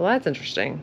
Well, that's interesting.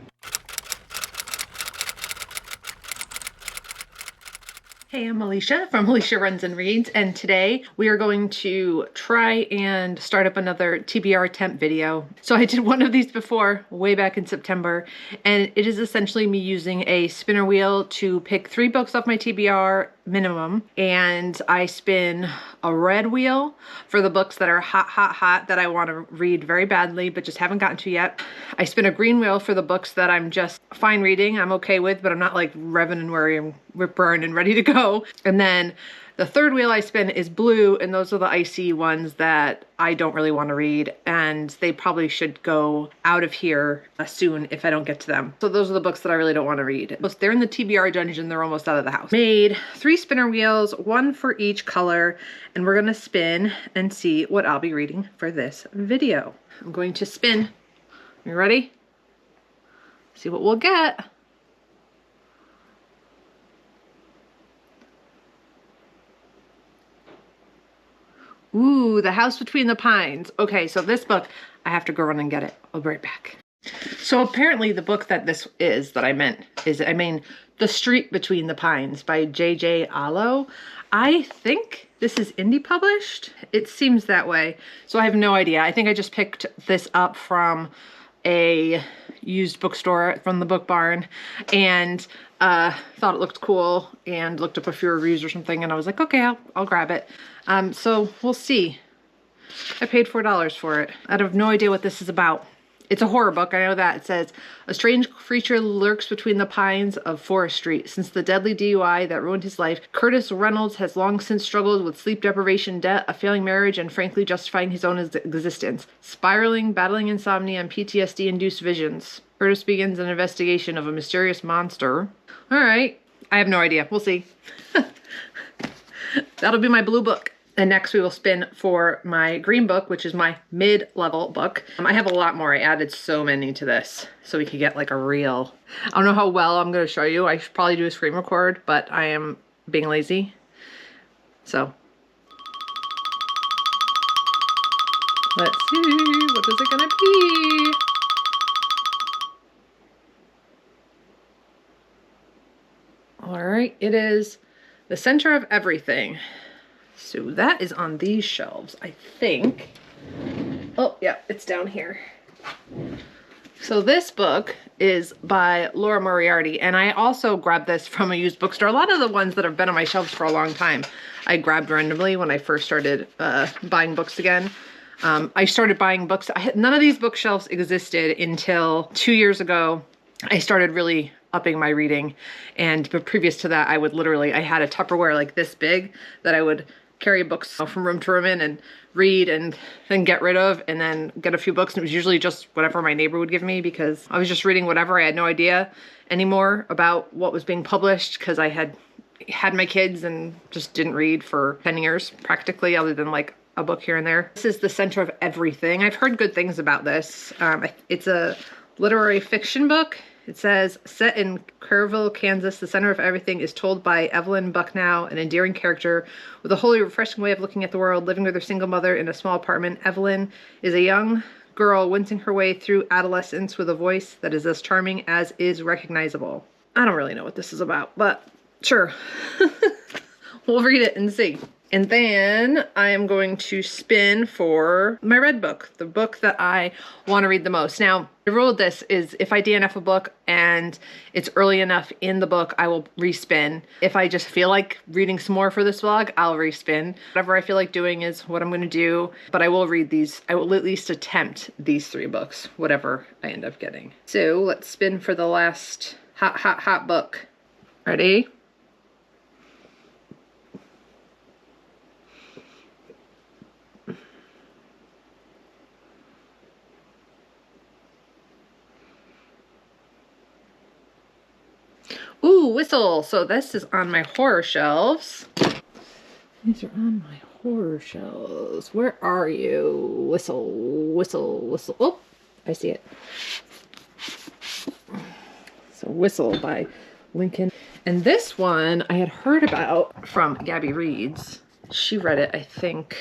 Hey, I'm Alicia from Alicia Runs and Reads, and today we are going to try and start up another TBR temp video. So I did one of these before, way back in September, and it is essentially me using a spinner wheel to pick 3 books off my TBR minimum, and I spin a red wheel for the books that are hot that I want to read very badly but just haven't gotten to yet. I spin a green wheel for the books that I'm just fine reading, I'm okay with, but I'm not like revving and worrying, we're burned and ready to go. And then the third wheel I spin is blue, and those are the icy ones that I don't really want to read, and they probably should go out of here soon if I don't get to them. So those are the books that I really don't want to read. They're in the TBR dungeon, they're almost out of the house. Made 3 spinner wheels, 1 for each color, and we're gonna spin and see what I'll be reading for this video. I'm going to spin. You ready? See what we'll get. Ooh, The House Between the Pines. Okay, so this book, I have to go run and get it. I'll be right back. So apparently the book that this is that I meant is, The Street Between the Pines by J.J. Allo. I think this is indie published. It seems that way. So I have no idea. I think I just picked this up from a used bookstore from the Book Barn and thought it looked cool and looked up a few reviews or something, and I was like, okay, I'll grab it. So we'll see. I paid $4 for it. I have no idea what this is about. It's a horror book, I know that. It says, a strange creature lurks between the pines of Forest Street. Since the deadly DUI that ruined his life, Curtis Reynolds has long since struggled with sleep deprivation, debt, a failing marriage, and frankly justifying his own existence. Spiraling, battling insomnia, and PTSD-induced visions. Curtis begins an investigation of a mysterious monster. All right, I have no idea. We'll see. That'll be my blue book. And next we will spin for my green book, which is my mid-level book. I have a lot more. I added so many to this so we could get like a real... I don't know how well I'm going to show you. I should probably do a screen record, but I am being lazy. So let's see. What is it going to be? All right. It is The Center of Everything. So that is on these shelves, I think. Oh, yeah, it's down here. So this book is by Laura Moriarty, and I also grabbed this from a used bookstore. A lot of the ones that have been on my shelves for a long time, I grabbed randomly when I first started buying books again. I started buying books. None of these bookshelves existed until 2 years ago. I started really upping my reading, but previous to that, I had a Tupperware like this big that I would carry books from room to room in and read and then get rid of and then get a few books. And it was usually just whatever my neighbor would give me because I was just reading whatever. I had no idea anymore about what was being published because I had my kids and just didn't read for 10 years practically, other than like a book here and there. This is The Center of Everything. I've heard good things about this. It's a literary fiction book. It says, set in Kerrville, Kansas, The Center of Everything is told by Evelyn Bucknow, an endearing character with a wholly refreshing way of looking at the world. Living with her single mother in a small apartment, Evelyn is a young girl wincing her way through adolescence with a voice that is as charming as is recognizable. I don't really know what this is about, but sure. We'll read it and see. And then I am going to spin for my red book, the book that I want to read the most. Now, the rule of this is if I DNF a book and it's early enough in the book, I will respin. If I just feel like reading some more for this vlog, I'll respin. Whatever I feel like doing is what I'm going to do, but I will read these. I will at least attempt these 3 books, whatever I end up getting. So let's spin for the last hot book. Ready? Ooh, Whistle. So this is on my horror shelves. These are on my horror shelves. Where are you? Whistle, Whistle, Whistle. Oh, I see it. So Whistle by Lincoln. And this one I had heard about from Gabby Reads. She read it, I think,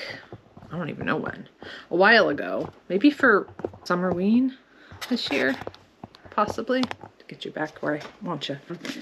I don't even know when. A while ago. Maybe for Summerween this year. possibly. Get you back where I want you.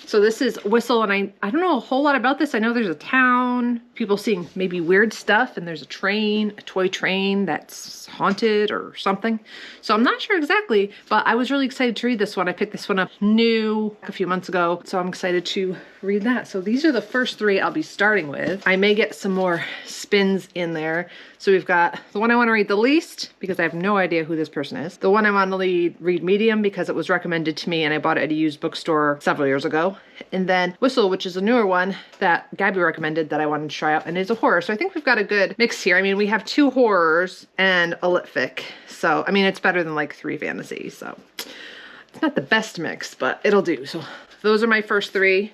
So this is Whistle, and I don't know a whole lot about this. I know there's a town, people seeing maybe weird stuff, and there's a train, a toy train that's haunted or something. So I'm not sure exactly, but I was really excited to read this one. I picked this one up new a few months ago, so I'm excited to read that. So these are the first three I'll be starting with. I may get some more spins in there. So we've got the one I want to read the least because I have no idea who this person is. The one I want to read medium because it was recommended to me and I bought it at a used bookstore several years ago. And then Whistle, which is a newer one that Gabby recommended that I wanted to try out, and it's a horror. So I think we've got a good mix here. I mean, we have 2 horrors and a lit fic. So, I mean, it's better than like 3 fantasies. So it's not the best mix, but it'll do. So those are my first 3.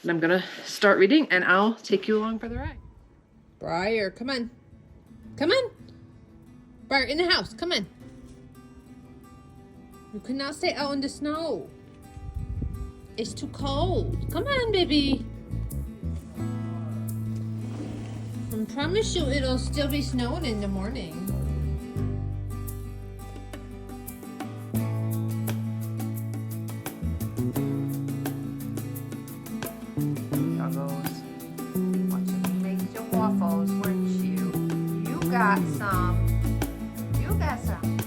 And I'm gonna start reading and I'll take you along for the ride. Briar, come on. Come on. Briar, in the house, come on. You cannot stay out in the snow. It's too cold. Come on, baby. I promise you it'll still be snowing in the morning. Got some. You got some.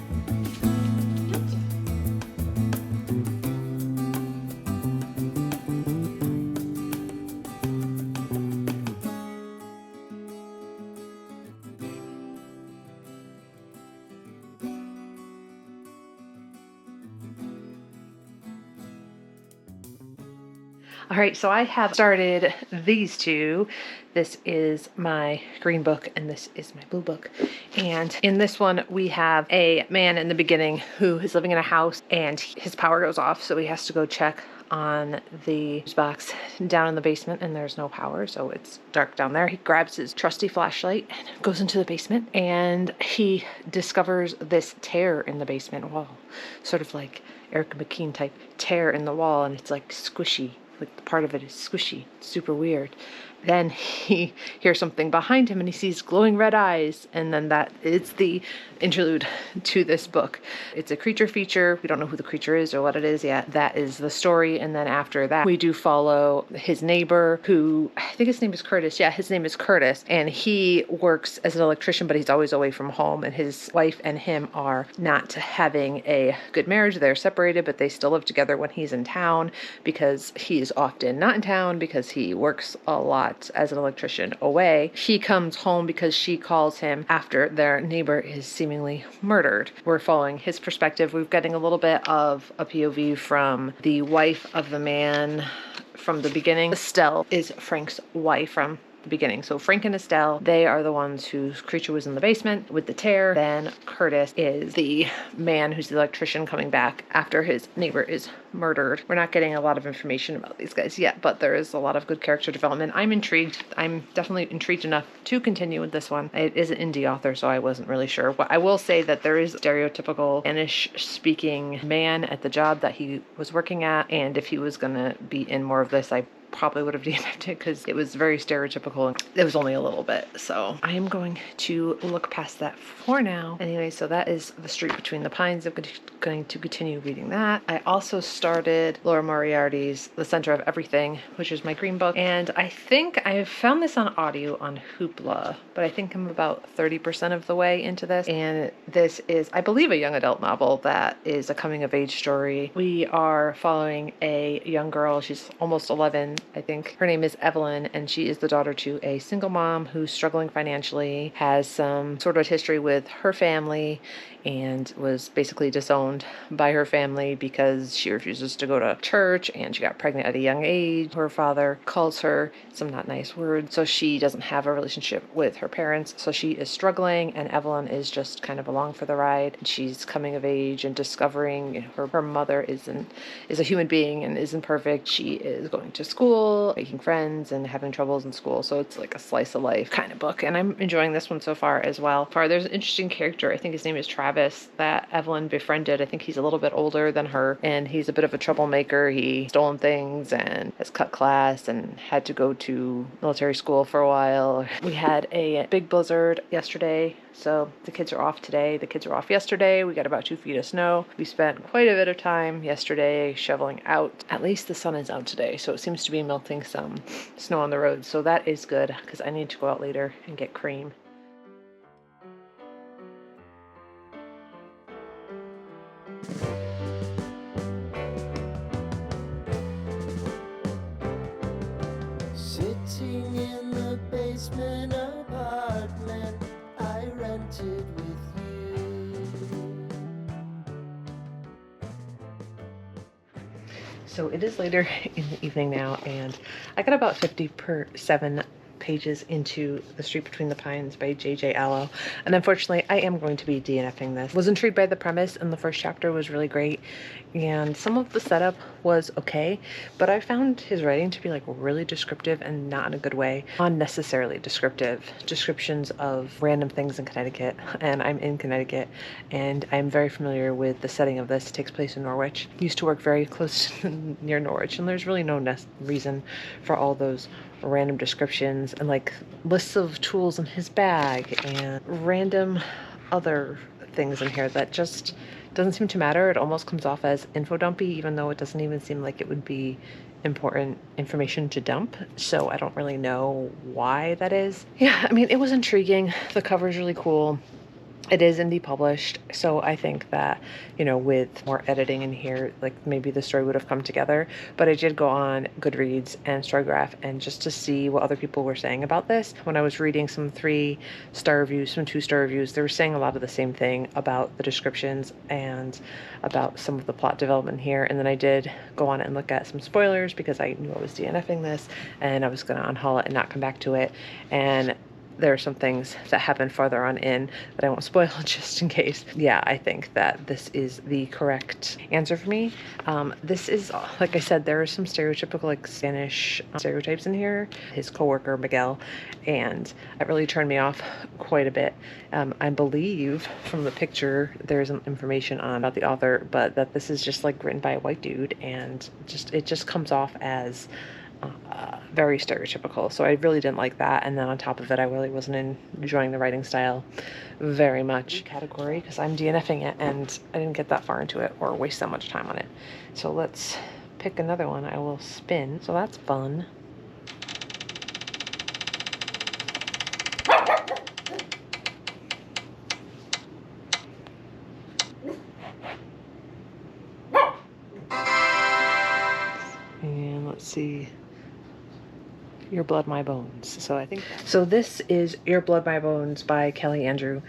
All right, so I have started these 2. This is my green book and this is my blue book. And in this one, we have a man in the beginning who is living in a house and his power goes off. So he has to go check on the fuse box down in the basement and there's no power. So it's dark down there. He grabs his trusty flashlight and goes into the basement and he discovers this tear in the basement wall. Sort of like Eric McKean type tear in the wall, and it's like squishy. Like part of it is squishy. It's super weird. Then he hears something behind him and he sees glowing red eyes, and then that is the interlude to this book. It's a creature feature. We don't know who the creature is or what it is yet. That is the story. And then after that, we do follow his neighbor who, I think his name is Curtis. Yeah, his name is Curtis. And he works as an electrician, but he's always away from home. And his wife and him are not having a good marriage. They're separated, but they still live together when he's in town because he's often not in town because he works a lot as an electrician away. He comes home because she calls him after their neighbor is seemingly murdered. We're following his perspective. We're getting a little bit of a POV from the wife of the man from the beginning. Estelle is Frank's wife from the beginning. So Frank and Estelle, they are the ones whose creature was in the basement with the tear. Then Curtis is the man who's the electrician coming back after his neighbor is murdered. We're not getting a lot of information about these guys yet, but there is a lot of good character development. I'm intrigued. I'm definitely intrigued enough to continue with this one. It is an indie author, so I wasn't really sure. But I will say that there is a stereotypical Spanish-speaking man at the job that he was working at, and if he was going to be in more of this, I probably would have DNF'd it because it was very stereotypical and it was only a little bit. So I am going to look past that for now. Anyway, so that is The Street Between the Pines. I'm going to continue reading that. I also started Laura Moriarty's The Center of Everything, which is my green book. And I think I have found this on audio on Hoopla, but I think I'm about 30% of the way into this. And this is, I believe, a young adult novel that is a coming of age story. We are following a young girl. She's almost 11. I think her name is Evelyn, and she is the daughter to a single mom who's struggling financially, has some sort of history with her family, and was basically disowned by her family because she refuses to go to church and she got pregnant at a young age. Her father calls her some not nice words, so she doesn't have a relationship with her parents, so she is struggling, and Evelyn is just kind of along for the ride. She's coming of age and discovering her mother is a human being and isn't perfect. She is going to school, making friends, and having troubles in school, so it's like a slice of life kind of book, and I'm enjoying this one so far as well. There's an interesting character. I think his name is Travis. Travis that Evelyn befriended. I think he's a little bit older than her, and he's a bit of a troublemaker. He stolen things and has cut class and had to go to military school for a while. We had a big blizzard yesterday, so the kids are off today. The kids were off yesterday. We got about 2 feet of snow. We spent quite a bit of time yesterday shoveling out. At least the sun is out today, so it seems to be melting some snow on the road. So that is good, because I need to go out later and get cream. Sitting in the basement apartment I rented with you. So it is later in the evening now, and I got about 57 pages into The Street Between the Pines by J.J. Allo, and unfortunately I am going to be DNFing this. Was intrigued by the premise, and the first chapter was really great, and some of the setup was okay, but I found his writing to be like really descriptive and not in a good way. Unnecessarily descriptive. Descriptions of random things in Connecticut, and I'm in Connecticut, and I'm very familiar with the setting of this. It takes place in Norwich. Used to work very close near Norwich, and there's really no reason for all those random descriptions and like lists of tools in his bag and random other things in here that just doesn't seem to matter. It almost comes off as info dumpy, even though it doesn't even seem like it would be important information to dump. So I don't really know why that is. Yeah, I mean, it was intriguing. The cover is really cool. It is indie published, so I think that, you know, with more editing in here, like maybe the story would have come together. But I did go on Goodreads and StoryGraph and just to see what other people were saying about this. When I was reading some 3-star reviews, some 2-star reviews, they were saying a lot of the same thing about the descriptions and about some of the plot development here. And then I did go on and look at some spoilers because I knew I was DNFing this and I was going to unhaul it and not come back to it. And there are some things that happen farther on in that I won't spoil just in case. Yeah, I think that this is the correct answer for me. This is, like I said, there are some stereotypical like Spanish stereotypes in here. His coworker, Miguel, and it really turned me off quite a bit. I believe from the picture there's some information on about the author, but that this is just like written by a white dude, and it just comes off as very stereotypical, so I really didn't like that. And then on top of it, I really wasn't enjoying the writing style very much. Category, because I'm DNFing it and I didn't get that far into it or waste that much time on it. So let's pick another one. I will spin, so that's fun. And let's see. Your Blood, My Bones. So I think so. This is Your Blood, My Bones by Kelly Andrew,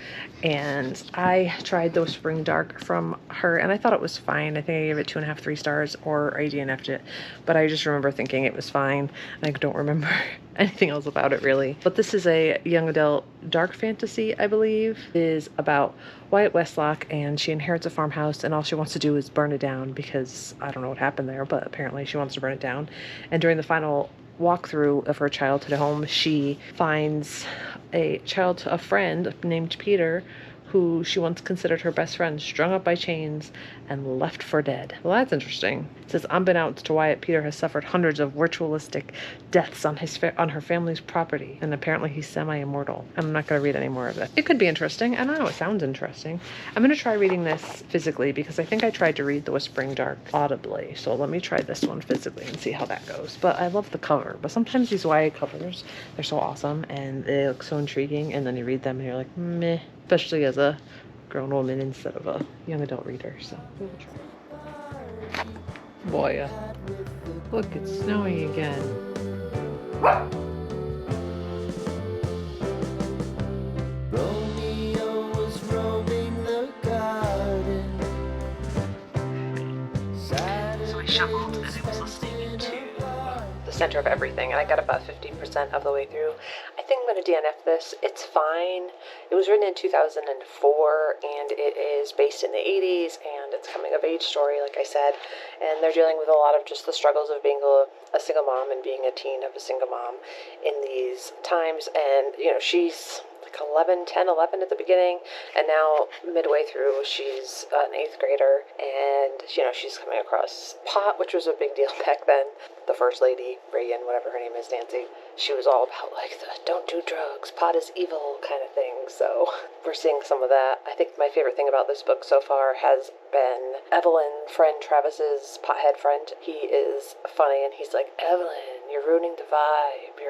and I tried the Whispering Dark from her, and I thought it was fine. I think I gave it 2.5, 3 stars, or I DNF'd it, but I just remember thinking it was fine. I don't remember anything else about it really. But this is a young adult dark fantasy, I believe. It is about Wyatt Westlock, and she inherits a farmhouse, and all she wants to do is burn it down because I don't know what happened there, but apparently she wants to burn it down. And during the final walkthrough of her childhood home, she finds a friend named Peter, who she once considered her best friend, strung up by chains and left for dead. Well, that's interesting. It says, unbeknownst to Wyatt, Peter has suffered hundreds of ritualistic deaths on her family's property, and apparently he's semi-immortal. I'm not going to read any more of it. It could be interesting. I don't know. It sounds interesting. I'm going to try reading this physically because I think I tried to read The Whispering Dark audibly. So let me try this one physically and see how that goes. But I love the cover. But sometimes these YA covers, they're so awesome and they look so intriguing, and then you read them and you're like, meh. Especially as a grown woman instead of a young adult reader. So we'll try. Boy, look, it's snowing again. Romeo was roaming the garden. So I shuffled and I was listening to The Center of Everything, and I got about 15% of the way through. I think I'm going to DNF this. It's fine. It was written in 2004, and it is based in the 80s, and it's a coming-of-age story, like I said, and they're dealing with a lot of just the struggles of being a single mom and being a teen of a single mom in these times. And, you know, she's like 11, 10, 11 at the beginning, and now midway through she's an 8th grader, and she's coming across pot, which was a big deal back then. The first lady, Reagan, whatever her name is, Nancy, she was all about like the don't do drugs, pot is evil kind of thing. So we're seeing some of that. I think my favorite thing about this book so far has been Evelyn, friend Travis's pothead friend. He is funny, and he's like, Evelyn, you're ruining the vibe.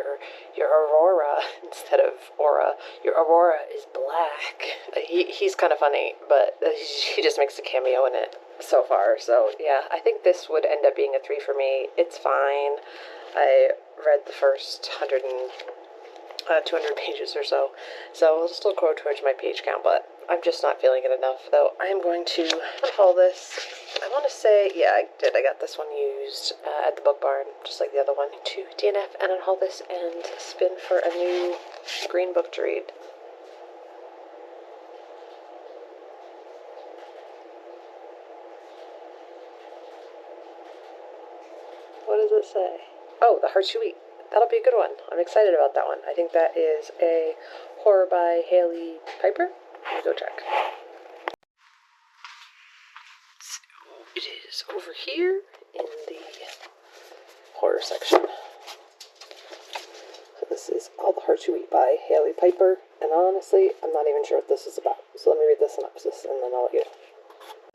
Your Aurora instead of aura. Your Aurora is black. He's kind of funny, but he just makes a cameo in it so far. So yeah, I think this would end up being a 3 for me. It's fine. I read the first 200 pages or so, so I'll still grow towards my page count, but I'm just not feeling it enough. Though I am going to unhaul this. I want to say, yeah, I did. I got this one used at the book barn, just like the other one, to DNF and unhaul this and spin for a new green book to read. What does it say? Oh, The Hearts You Eat. That'll be a good one. I'm excited about that one. I think that is a horror by Haley Piper. Let me go check. So it is over here in the horror section. So this is All the Hearts You Eat by Haley Piper. And honestly, I'm not even sure what this is about. So let me read the synopsis and then I'll let you know.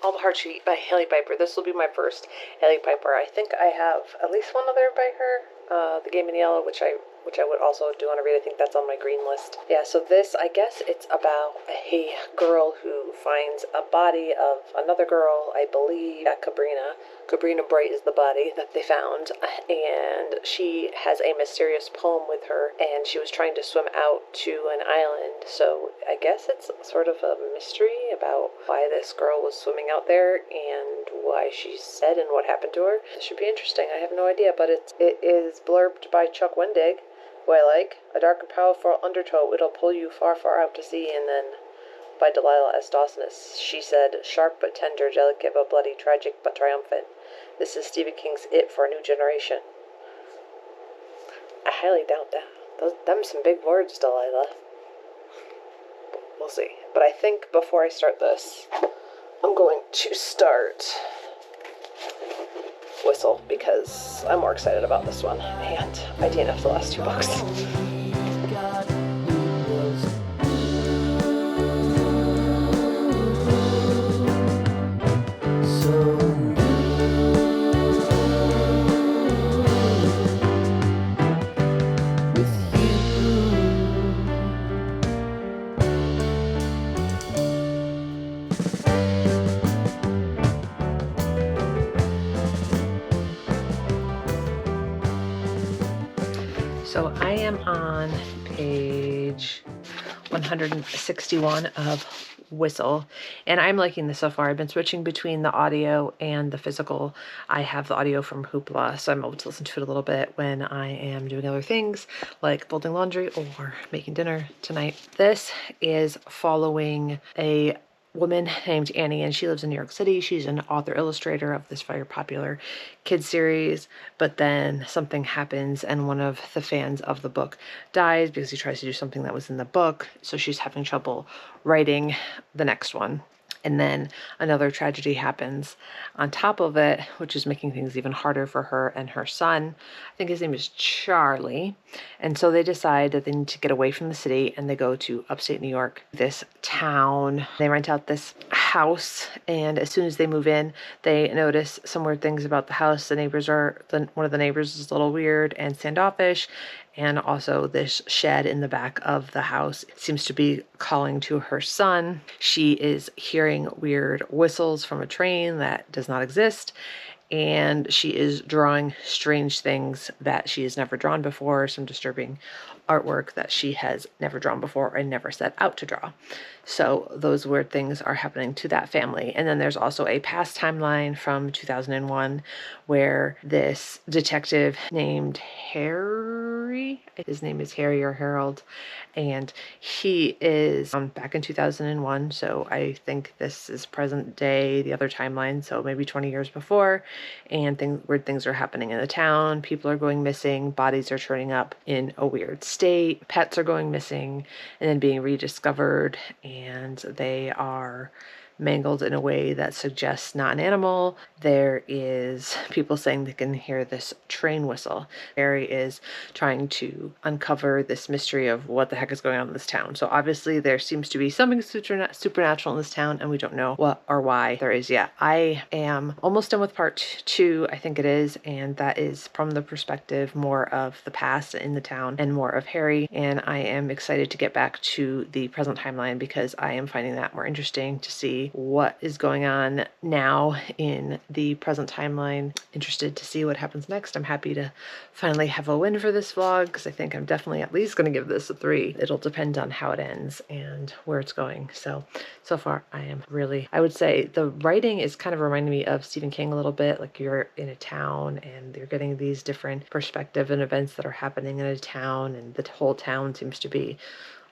All the Hearts You Eat by Haley Piper. This will be my first Haley Piper. I think I have at least one other by her. The Game in Yellow, which I would also do want to read. I think that's on my green list. Yeah, so this, I guess it's about a girl who finds a body of another girl, I believe, at Cabrina. Cabrina Bright is the body that they found, and she has a mysterious poem with her, and she was trying to swim out to an island. So I guess it's sort of a mystery about why this girl was swimming out there and why she's dead and what happened to her. This should be interesting. I have no idea, but it is blurbed by Chuck Wendig, who I like. A dark and powerful undertow, it'll pull you far, far out to sea. And then by Delilah S. Dawsonis, she said, sharp but tender, delicate but bloody, tragic but triumphant. This is Stephen King's It for a new generation. I highly doubt that. Them some big words, Delilah. We'll see. But I think before I start this, I'm going to start Whistle, because I'm more excited about this one, and I DNF'd the last 2 books. So I am on page 161 of Whistle, and I'm liking this so far. I've been switching between the audio and the physical. I have the audio from Hoopla, so I'm able to listen to it a little bit when I am doing other things, like folding laundry or making dinner tonight. This is following a woman named Annie, and she lives in New York City. She's an author illustrator of this very popular kids series, but then something happens and one of the fans of the book dies because he tries to do something that was in the book, so she's having trouble writing the next one. And then another tragedy happens on top of it, which is making things even harder for her and her son. I think his name is Charlie. And so they decide that they need to get away from the city, and they go to upstate New York, this town. They rent out this house, and as soon as they move in, they notice some weird things about the house. One of the neighbors is a little weird and standoffish, and also this shed in the back of the house seems to be calling to her son. She is hearing weird whistles from a train that does not exist, and she is drawing strange things that she has never drawn before, some disturbing artwork that she has never drawn before and never set out to draw. So those weird things are happening to that family. And then there's also a past timeline from 2001 where this detective named Harry Harry. His name is Harry or Harold, and he is back in 2001, so I think this is present day, the other timeline, so maybe 20 years before, and weird things are happening in the town. People are going missing, bodies are turning up in a weird state, pets are going missing and then being rediscovered, and they are mangled in a way that suggests not an animal. There is people saying they can hear this train whistle. Harry is trying to uncover this mystery of what the heck is going on in this town. So obviously there seems to be something supernatural in this town, and we don't know what or why there is yet. I am almost done with part 2, I think it is, and that is from the perspective more of the past in the town and more of Harry, and I am excited to get back to the present timeline because I am finding that more interesting to see what is going on now in the present timeline. Interested to see what happens next. I'm happy to finally have a win for this vlog because I think I'm definitely at least going to give this a 3. It'll depend on how it ends and where it's going. So far I am really, I would say the writing is kind of reminding me of Stephen King a little bit. Like you're in a town and you're getting these different perspective and events that are happening in a town, and the whole town seems to be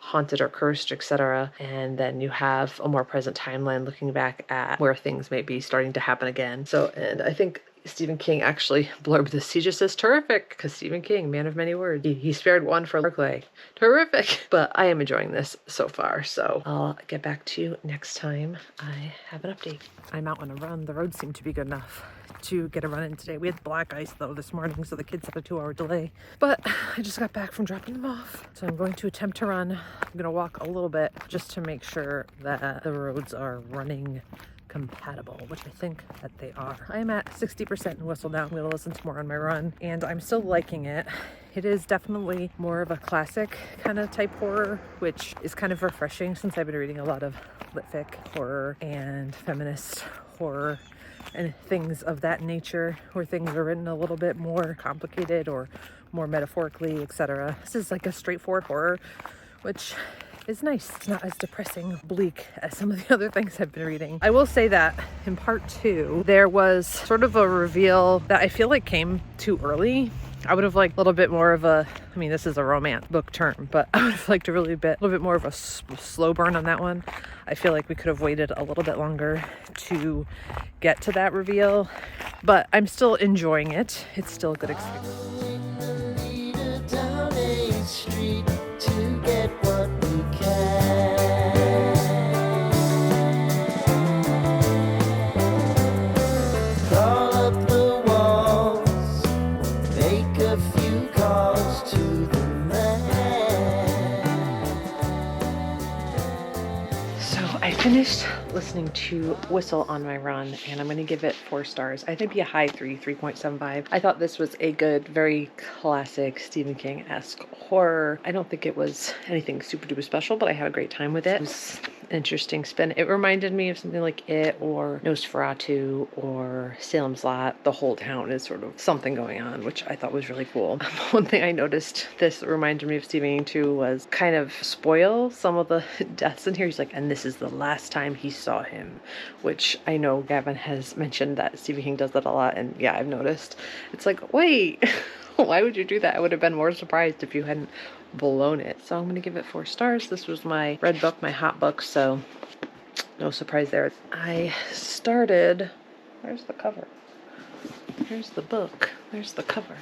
haunted or cursed, etc. And then you have a more present timeline looking back at where things may be starting to happen again. So, and I think Stephen King actually blurbed this. He just says terrific, because Stephen King, man of many words. He spared one for Berkeley. Terrific. But I am enjoying this so far, so I'll get back to you next time I have an update. I'm out on a run. The roads seem to be good enough to get a run in today. We had black ice though this morning, so the kids had a 2-hour delay. But I just got back from dropping them off, so I'm going to attempt to run. I'm gonna walk a little bit just to make sure that the roads are running compatible, which I think that they are. I am at 60% in Whistle now. I'm going to listen to more on my run, and I'm still liking it. It is definitely more of a classic kind of type horror, which is kind of refreshing since I've been reading a lot of lit-fic horror and feminist horror and things of that nature, where things are written a little bit more complicated or more metaphorically, etc. This is like a straightforward horror, which is nice. It's not as depressing, bleak as some of the other things I've been reading. I will say that in part 2, there was sort of a reveal that I feel like came too early. I would have liked a little bit more of a, I mean, this is a romance book term, but I would have liked a little bit more of a slow burn on that one. I feel like we could have waited a little bit longer to get to that reveal, but I'm still enjoying it. It's still a good experience. I finished listening to Whistle on my run, and I'm going to give it 4 stars. I think it'd be a high 3.75. I thought this was a good, very classic Stephen King-esque horror. I don't think it was anything super duper special, but I had a great time with it. It was an interesting spin. It reminded me of something like It or Nosferatu or Salem's Lot. The whole town is sort of something going on, which I thought was really cool. One thing I noticed this reminded me of Stephen King too was kind of spoil some of the deaths in here. He's like, and this is the last time he saw him, which I know Gavin has mentioned that Stephen King does that a lot, and yeah, I've noticed. It's like, wait, why would you do that? I would have been more surprised if you hadn't blown it. So I'm going to give it 4 stars. This was my red book, my hot book, so no surprise there. I started, where's the cover? Here's the book. There's the cover.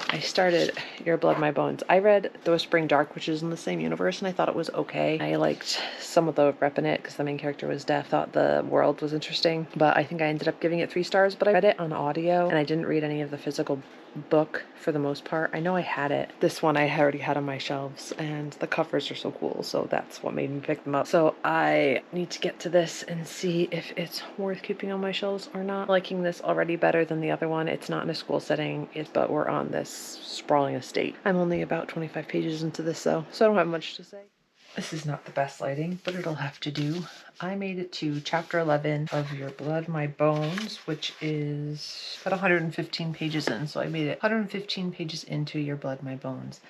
I started Your Blood, My Bones. I read The Whispering Dark, which is in the same universe, and I thought it was okay. I liked some of the rep in it because the main character was deaf. Thought the world was interesting, but I think I ended up giving it 3 stars. But I read it on audio, and I didn't read any of the physical book for the most part. I know I had it. This one I already had on my shelves, and the covers are so cool, so that's what made me pick them up. So I need to get to this and see if it's worth keeping on my shelves or not. Liking this already better than the other one. It's not in a school setting, but we're on this sprawling estate. I'm only about 25 pages into this though, so I don't have much to say. This is not the best lighting, but it'll have to do. I made it to chapter 11 of Your Blood, My Bones, which is about 115 pages in. So I made it 115 pages into Your Blood, My Bones.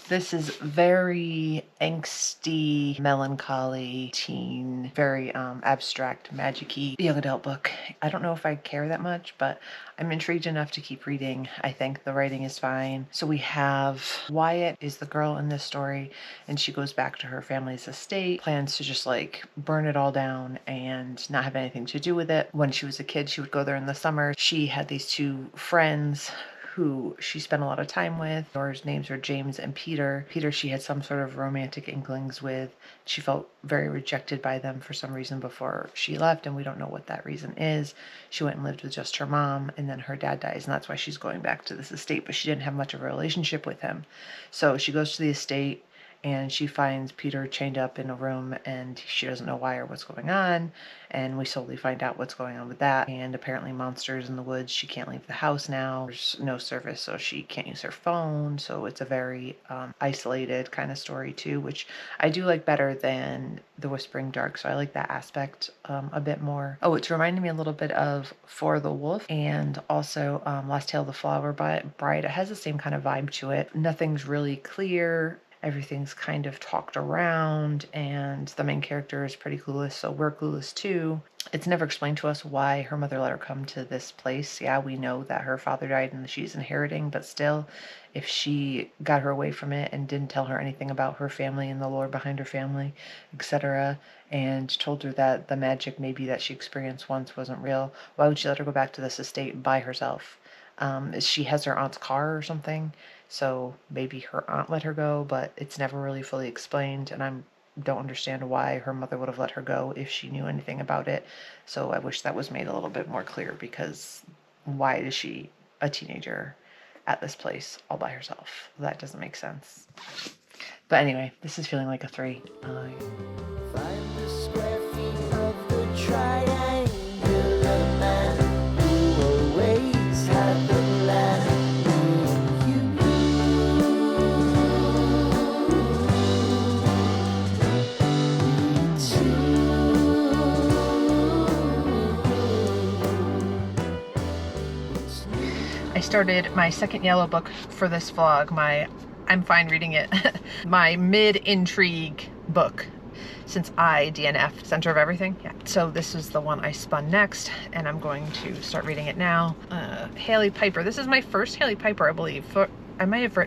This is very angsty, melancholy, teen, very abstract, magic-y young adult book. I don't know if I care that much, but I'm intrigued enough to keep reading. I think the writing is fine. So we have Wyatt is the girl in this story, and she goes back to her family's estate, plans to just like burn it all down and not have anything to do with it. When she was a kid, she would go there in the summer. She had these two friends who she spent a lot of time with. Their names are James and Peter. Peter, she had some sort of romantic inklings with. She felt very rejected by them for some reason before she left, and we don't know what that reason is. She went and lived with just her mom, and then her dad dies, and that's why she's going back to this estate, but she didn't have much of a relationship with him. So she goes to the estate, and she finds Peter chained up in a room, and she doesn't know why or what's going on, and we slowly find out what's going on with that. And apparently monsters in the woods. She can't leave the house now. There's no service, so she can't use her phone, so it's a very isolated kind of story too, which I do like better than The Whispering Dark, so I like that aspect a bit more. Oh, it's reminding me a little bit of For the Wolf, and also Last Tale of the Flower Bride. It has the same kind of vibe to it. Nothing's really clear. Everything's kind of talked around, and the main character is pretty clueless, so we're clueless too. It's never explained to us why her mother let her come to this place. Yeah, we know that her father died and she's inheriting, but still, if she got her away from it and didn't tell her anything about her family and the lore behind her family, etc., and told her that the magic maybe that she experienced once wasn't real, why would she let her go back to this estate by herself? She has her aunt's car or something, so maybe her aunt let her go, but it's never really fully explained, and I don't understand why her mother would have let her go if she knew anything about it. So I wish that was made a little bit more clear, because why is she a teenager at this place all by herself? That doesn't make sense. But anyway, this is feeling like a 3. Find the square feet of the triangular man who always had the land I started my second yellow book for this vlog, I'm fine reading it, my mid-intrigue book since I DNF'd Center of Everything. Yeah. So this is the one I spun next, and I'm going to start reading it now. Haley Piper. This is my first Haley Piper, I believe. I might have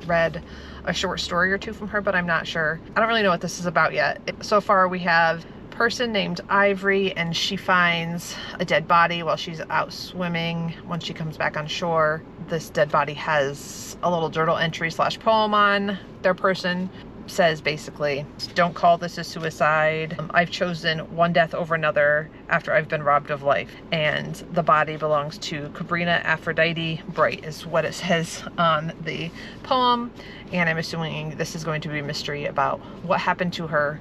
read a short story or two from her, but I'm not sure. I don't really know what this is about yet. So far we have a person named Ivory, and she finds a dead body while she's out swimming. When she comes back on shore, this dead body has a little journal entry / poem on their person. Says basically, don't call this a suicide. I've chosen one death over another after I've been robbed of life. And the body belongs to Cabrina Aphrodite Bright is what it says on the poem. And I'm assuming this is going to be a mystery about what happened to her.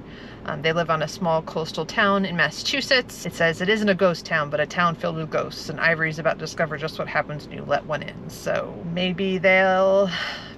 They live on a small coastal town in Massachusetts. It says it isn't a ghost town, but a town filled with ghosts, and Ivory's about to discover just what happens when you let one in. So maybe they'll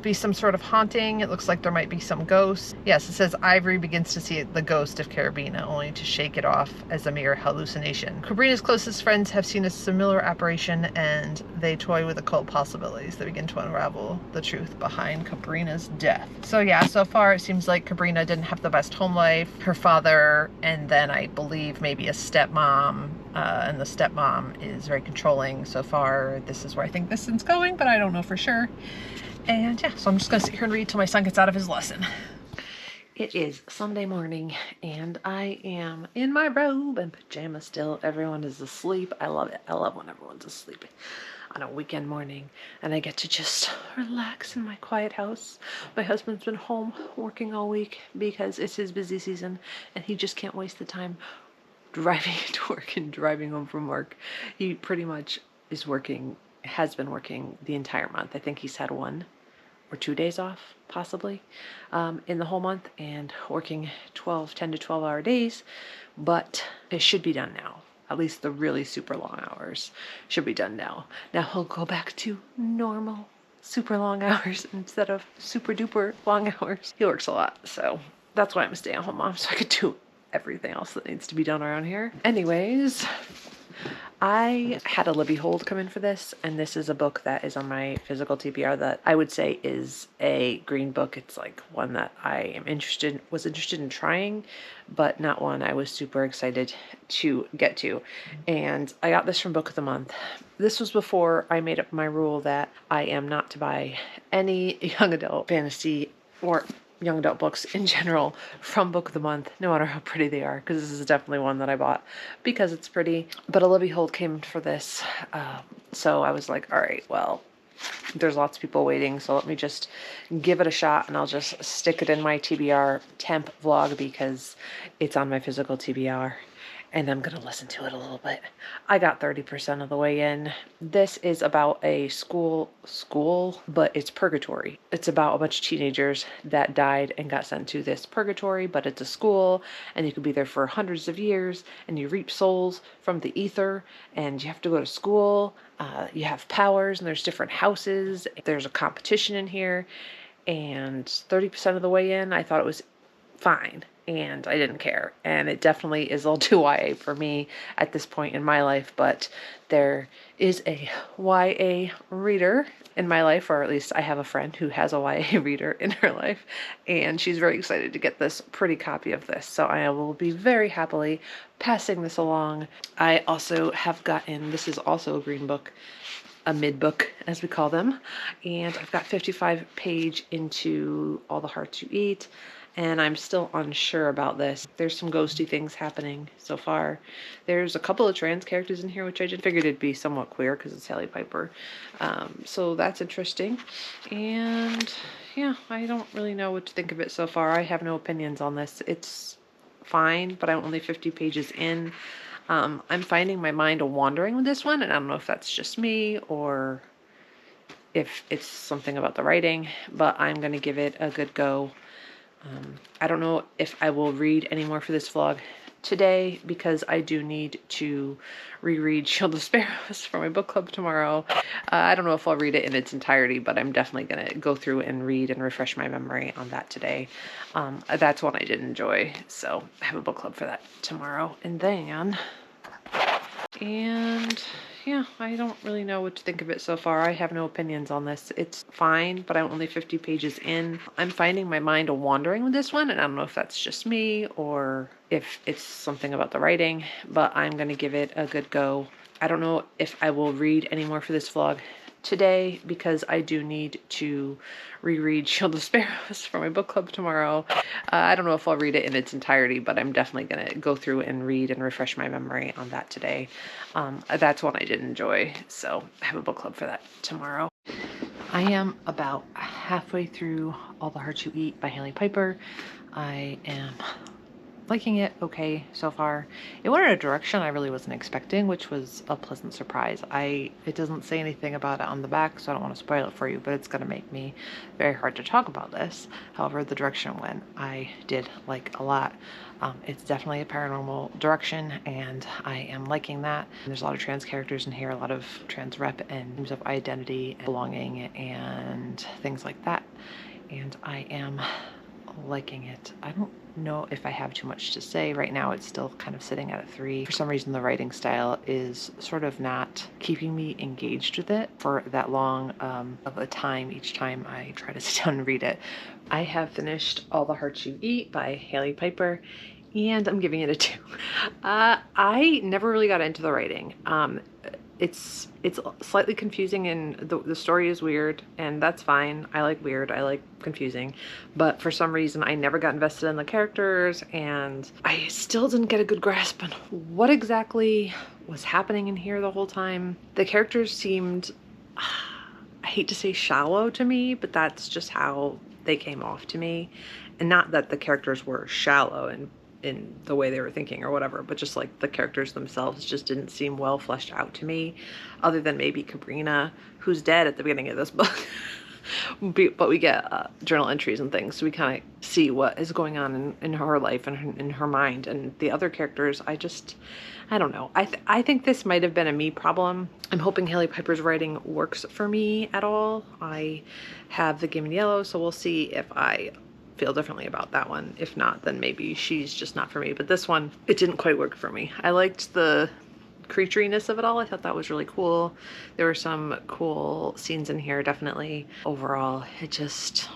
be some sort of haunting. It looks like there might be some ghosts. Yes, it says Ivory begins to see the ghost of Carabina, only to shake it off as a mere hallucination. Cabrina's closest friends have seen a similar apparition, and they toy with occult possibilities. They begin to unravel the truth behind Cabrina's death. So yeah, so far it seems like Cabrina didn't have the best home life. Her father, and then I believe maybe a stepmom, and the stepmom is very controlling. So far, this is where I think this one's going, but I don't know for sure. And yeah, so I'm just gonna sit here and read till my son gets out of his lesson. It is Sunday morning, and I am in my robe and pajamas still. Everyone is asleep. I love it. I love when everyone's asleep on a weekend morning, and I get to just relax in my quiet house. My husband's been home working all week because it's his busy season, and he just can't waste the time driving to work and driving home from work. He pretty much is working, has been working the entire month. I think he's had 1 or 2 days off, possibly, in the whole month, and working 10 to 12 hour days, but it should be done now. At least the really super long hours should be done now. Now he'll go back to normal super long hours instead of super duper long hours. He works a lot, so that's why I'm a stay-at-home mom, so I could do everything else that needs to be done around here. Anyways, I had a Libby hold come in for this, and this is a book that is on my physical TBR that I would say is a green book. It's like one that I was interested in trying, but not one I was super excited to get to. And I got this from Book of the Month. This was before I made up my rule that I am not to buy any young adult fantasy or young adult books in general from Book of the Month, no matter how pretty they are, because this is definitely one that I bought because it's pretty. But a Libby hold came for this, so I was like, all right, well, there's lots of people waiting, so let me just give it a shot, and I'll just stick it in my TBR temp vlog because it's on my physical TBR. And I'm going to listen to it a little bit. I got 30% of the way in. This is about a school, but it's purgatory. It's about a bunch of teenagers that died and got sent to this purgatory, but it's a school, and you could be there for hundreds of years, and you reap souls from the ether, and you have to go to school. You have powers, and there's different houses. There's a competition in here, and 30% of the way in, I thought it was fine. And I didn't care. And it definitely is a little too YA for me at this point in my life, but there is a YA reader in my life, or at least I have a friend who has a YA reader in her life, and she's very excited to get this pretty copy of this. So I will be very happily passing this along. I also have gotten, this is also a green book, a mid book as we call them, and I've got 55 page into All the Hearts You Eat. And I'm still unsure about this. There's some ghosty things happening so far. There's a couple of trans characters in here, which I just figured it'd be somewhat queer because it's Hailey Piper. So that's interesting. And yeah, I don't really know what to think of it so far. I have no opinions on this. It's fine, but I'm only 50 pages in. I'm finding my mind wandering with this one, and I don't know if that's just me or if it's something about the writing, but I'm going to give it a good go. I don't know if I will read any more for this vlog today because I do need to reread Shield of Sparrows for my book club tomorrow. I don't know if I'll read it in its entirety, but I'm definitely going to go through and read and refresh my memory on that today. That's one I did enjoy, so I have a book club for that tomorrow. And yeah, I don't really know what to think of it so far. I have no opinions on this. It's fine, but I'm only 50 pages in. I'm finding my mind wandering with this one, and I don't know if that's just me or if it's something about the writing, but I'm going to give it a good go. I don't know if I will read any more for this vlog today because I do need to reread Shield of Sparrows for my book club tomorrow. I don't know if I'll read it in its entirety, but I'm definitely going to go through and read and refresh my memory on that today. That's one I did enjoy, so I have a book club for that tomorrow. I am about halfway through All the Hearts You Eat by Hailey Piper. I am liking it okay so far. It went in a direction I really wasn't expecting, which was a pleasant surprise. It doesn't say anything about it on the back, so I don't want to spoil it for you, but it's going to make me very hard to talk about this. However, the direction it went, I did like a lot. It's definitely a paranormal direction, and I am liking that. There's a lot of trans characters in here, a lot of trans rep and themes of identity and belonging and things like that, and I am liking it. I don't know if I have too much to say right now. It's still kind of sitting at a 3. For some reason, the writing style is sort of not keeping me engaged with it for that long of a time each time I try to sit down and read it. I have finished All the Hearts You Eat by Hailey Piper, and I'm giving it a 2. I never really got into the writing. It's slightly confusing, and the story is weird, and that's fine. I like weird, I like confusing, but for some reason I never got invested in the characters, and I still didn't get a good grasp on what exactly was happening in here the whole time. The characters seemed, I hate to say shallow to me, but that's just how they came off to me. And not that the characters were shallow and in the way they were thinking or whatever, but just like the characters themselves just didn't seem well fleshed out to me, other than maybe Cabrina, who's dead at the beginning of this book. But we get journal entries and things, so we kind of see what is going on in her life and in her mind. And the other characters, I don't know. I think this might have been a me problem. I'm hoping Hailey Piper's writing works for me at all. I have the Game in Yellow, so we'll see if I feel differently about that one. If not, then maybe she's just not for me. But this one, it didn't quite work for me. I liked the creatureiness of it all. I thought that was really cool. There were some cool scenes in here, definitely. Overall, it just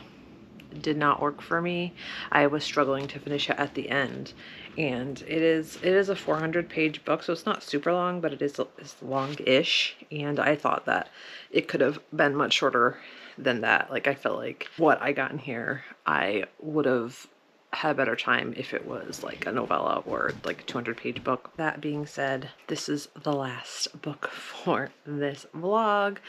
did not work for me. I was struggling to finish it at the end, and it is a 400-page book, so it's not super long, but it's long-ish, and I thought that it could have been much shorter than that. Like, I felt like what I got in here, I would have had a better time if it was like a novella or like a 200-page book. That being said, this is the last book for this vlog.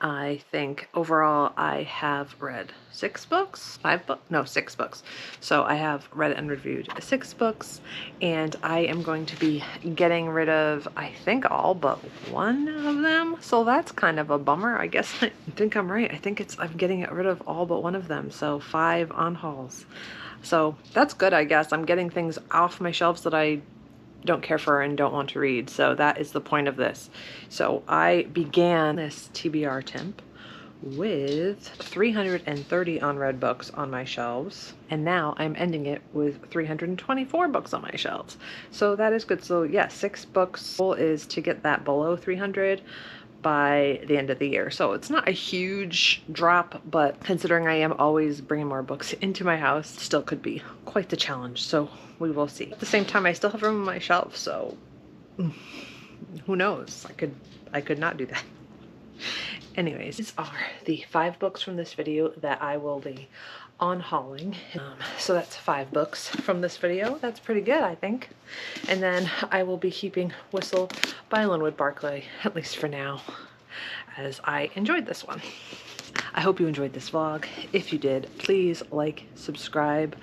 I think overall I have read 6 books, 5 books, no, 6 books. So I have read and reviewed 6 books, and I am going to be getting rid of, I think, all but one of them. So that's kind of a bummer. I guess I think I'm right. I think I'm getting rid of all but one of them. So 5 unhauls. So that's good, I guess. I'm getting things off my shelves that I don't care for and don't want to read. So that is the point of this. So I began this TBR Temp with 330 unread books on my shelves, and now I'm ending it with 324 books on my shelves. So that is good. So yeah, 6 books. Goal is to get that below 300 by the end of the year. So it's not a huge drop, but considering I am always bringing more books into my house, still could be quite the challenge. So we will see. At the same time, I still have room on my shelf, so who knows? I could not do that. Anyways, these are the 5 books from this video that I will be unhauling. So that's 5 books from this video. That's pretty good, I think. And then I will be keeping Whistle by Linwood Barclay, at least for now, as I enjoyed this one. I hope you enjoyed this vlog. If you did, please like, subscribe,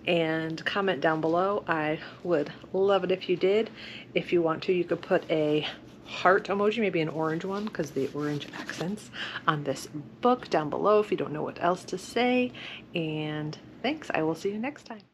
and comment down below. I would love it if you did. If you want to, you could put a heart emoji, maybe an orange one, because the orange accents on this book down below if you don't know what else to say. And thanks. I will see you next time.